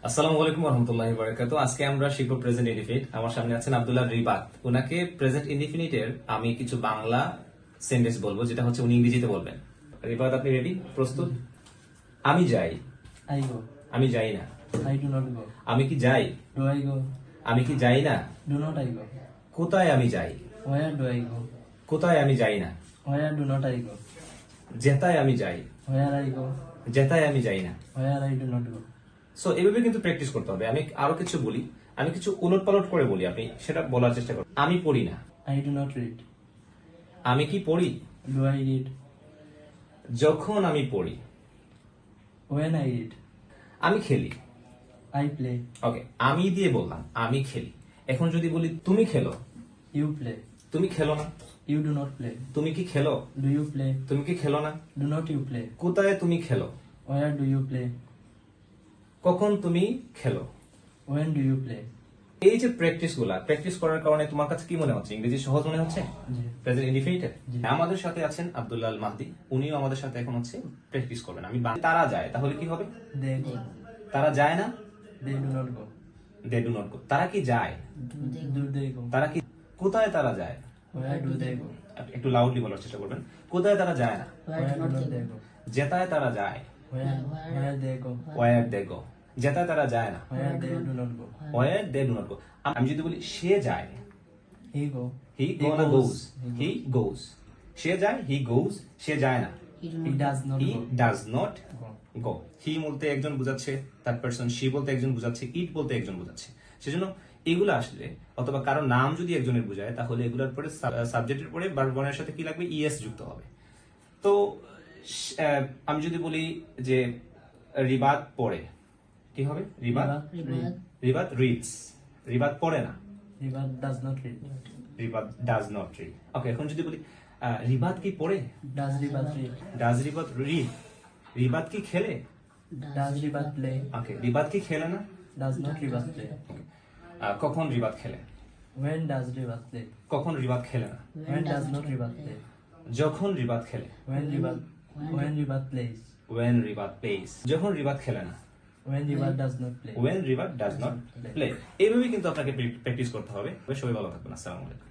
আসসালামু আলাইকুম রহমতুল্লাহি বারাকাতুহু। আজকে আমরা শিখব প্রেজেন্ট ইনডিফিনিট। আমার সামনে আছেন আব্দুল্লাহ রিবাত। ওনাকে প্রেজেন্ট ইনডিফিনিটের আমি কিছু বাংলা সেন্টেন্স বলবো, যেটা হচ্ছে উনি ইংরেজিতে বলবেন। রিবাত, আপনি রেডি? প্রস্তুত? আমি যাই। I go. আমি যাই না। I do not go. আমি কি যাই? Do I go? আমি কি যাই না? Do not I go. কোথায় আমি যাই? Where do I go? কোথায় আমি যাই না? Where do not I go? যেতায় আমি যাই। Where I go? যেতায় আমি যাই না। Where I do not go. So এভাবে কিন্তু প্র্যাকটিস করতে হবে। আমি আরো কিছু বলি, আমি কিছু উলট পালট করে বলি, আপনি সেটা বলার চেষ্টা করুন। আমি পড়ি না। I do not read. আমি কি পড়ি? Do I read? যখন আমি পড়ি। When I read. আমি খেলি। I play. ওকে, আমি দিয়ে বললাম আমি খেলি। এখন যদি বলি তুমি খেলো। You play. তুমি খেলো না। You do not play. তুমি কি খেলো? Do you play? তুমি কি খেলো না? Do not you play? কোথায় তুমি খেলো? Where do you play? কখন তুমি খেলো? When do you play? এই যে প্র্যাকটিস করার কারণে তোমার কাছে কি মনে হচ্ছে? ইংরেজি সহজ মনে হচ্ছে? জি। প্রেজেন্ট ইনডিফিনিটের। জি। আমাদের সাথে আছেন আব্দুল্লাহ আল মাহদি, উনিও আমাদের সাথে এখন হচ্ছে প্র্যাকটিস করবেন। তারা যায়, তাহলে কি হবে? They go. তারা যায় না। They do not go. They do not go. তারা কি যায়? Do they go? তারা কি কোথায় তারা যায়? Where do they go? একটু লাউডলি বলার চেষ্টা করবেন। কোথায় তারা যায় না? Where do not they go? যেতায় তারা যায়। Where they go? Where they go. যেতায় তারা যায় না। Where they do not go? Where they do not go. আমি যদি বলি সে যায়, He go. হি গোনা গোজ। হি গোজ। সে যায়, হি গোজ। সে যায় না, He does not he go. Does not Go. গো। হি বলতে একজন বোঝাচ্ছে, থার্ড পারসন। শি বলতে একজন বোঝাচ্ছে, ইট বলতে একজন বোঝাচ্ছে। সেজন্য এগুলো আসলে, অথবা কারো নাম যদি একজনের বোঝায়, তাহলে এগুলোর পরে সাবজেক্টের পরে ভার্বের সাথে কি লাগবে? ইএস যুক্ত হবে। তো আমি যদি বলি যে রিবাত পড়ে, কি হবে? রিবাত Read. রিবাত রিডস। রিবাত পড়ে না। River does not read. Ribat does not read. Okay, এখন যদি বলি রিবাত কি পড়ে? Does river read? Does Ribat read. Ribat কি খেলে? Does river play? ওকে, রিবাত কি খেলে না? Does not river play? কখন রিবাত খেলে? When does river play? কখন রিবাত খেলে না? When does not river play? যখন রিবাত খেলে। When river plays? When Ribat plays. যখন রিবাত খেলে না। When river does not play? When Ribat does not play. এইভাবে কিন্তু আপনাকে প্র্যাকটিস করতে হবে। সবাই ভালো থাকবেন। আসসালামু আলাইকুম।